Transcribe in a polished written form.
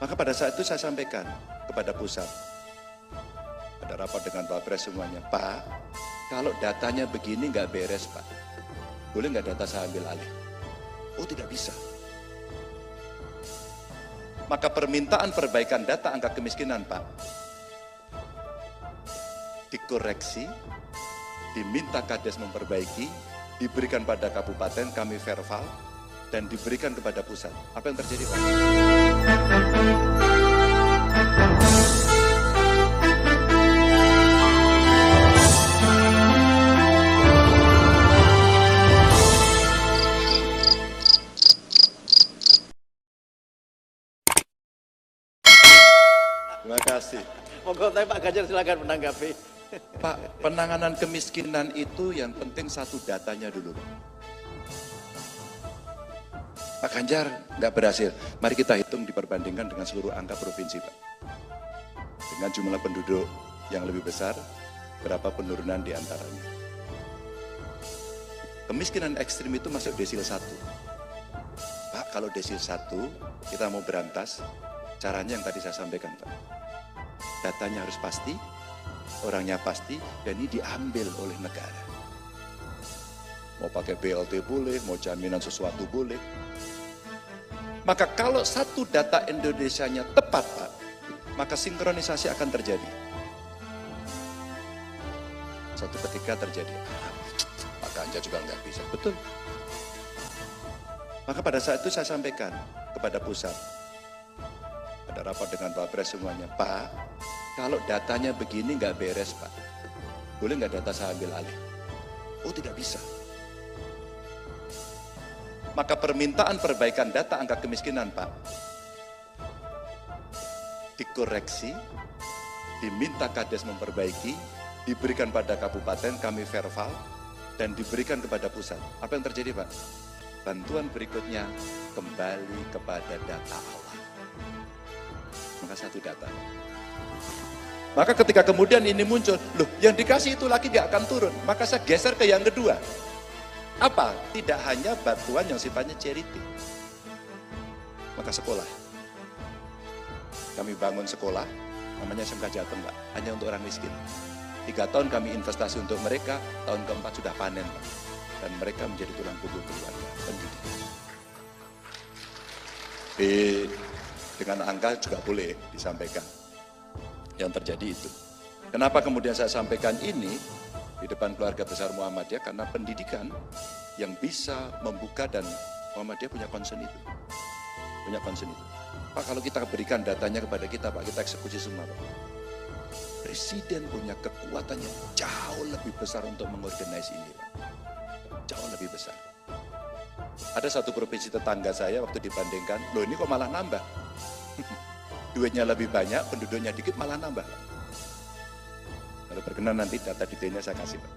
Maka pada saat itu saya sampaikan kepada pusat, ada rapat dengan Pak Pres semuanya, Pak, kalau datanya begini nggak beres Pak, boleh nggak data saya ambil alih? Oh tidak bisa. Maka permintaan perbaikan data angka kemiskinan Pak, dikoreksi, diminta Kades memperbaiki, diberikan pada kabupaten, kami verbal, dan diberikan kepada pusat. Apa yang terjadi Pak? Terima kasih. Monggo Pak Ganjar silakan menanggapi. Pak, penanganan kemiskinan itu yang penting satu datanya dulu. Pak Ganjar nggak berhasil. Mari kita hitung diperbandingkan dengan seluruh angka provinsi, Pak. Dengan jumlah penduduk yang lebih besar, berapa penurunan di antaranya. Kemiskinan ekstrim itu masuk desil 1. Pak, kalau desil 1 kita mau berantas, caranya yang tadi saya sampaikan, Pak. Datanya harus pasti, orangnya pasti, dan ini diambil oleh negara. Mau pakai BLT boleh, mau jaminan sesuatu boleh. Maka kalau satu data Indonesianya tepat, Pak, maka sinkronisasi akan terjadi. Suatu ketika terjadi, Pak Ganjar juga nggak bisa. Betul. Maka pada saat itu saya sampaikan kepada pusat, ada rapat dengan Pak Pres semuanya, Pak, kalau datanya begini nggak beres Pak, boleh nggak data saya ambil alih? Oh tidak bisa. Maka permintaan perbaikan data angka kemiskinan Pak, dikoreksi, diminta Kades memperbaiki, diberikan pada kabupaten, kami verbal, dan diberikan kepada pusat. Apa yang terjadi Pak? Bantuan berikutnya kembali kepada data Allah. Maka satu data. Maka ketika kemudian ini muncul, loh yang dikasih itu lagi nggak akan turun. Maka saya geser ke yang kedua. Apa? Tidak hanya bantuan yang sifatnya charity. Maka sekolah. Kami bangun sekolah, namanya SMK Jateng Pak, hanya untuk orang miskin. 3 tahun kami investasi untuk mereka, tahun keempat sudah panen Pak. Dan mereka menjadi tulang punggung keluarga, pendidikan. Dengan angka juga boleh disampaikan. Yang terjadi itu. Kenapa kemudian saya sampaikan ini di depan keluarga besar Muhammadiyah? Karena pendidikan yang bisa membuka, dan Muhammadiyah punya concern itu. Punya concern itu. Pak, kalau kita berikan datanya kepada kita, Pak, kita eksekusi semua, Pak. Presiden punya kekuatan yang jauh lebih besar untuk mengorganisasi ini, Pak. Jauh lebih besar. Ada satu provinsi tetangga saya waktu dibandingkan, loh ini kok malah nambah. Duitnya lebih banyak, penduduknya dikit malah nambah. Kalau berkenan nanti data detailnya saya kasih Pak.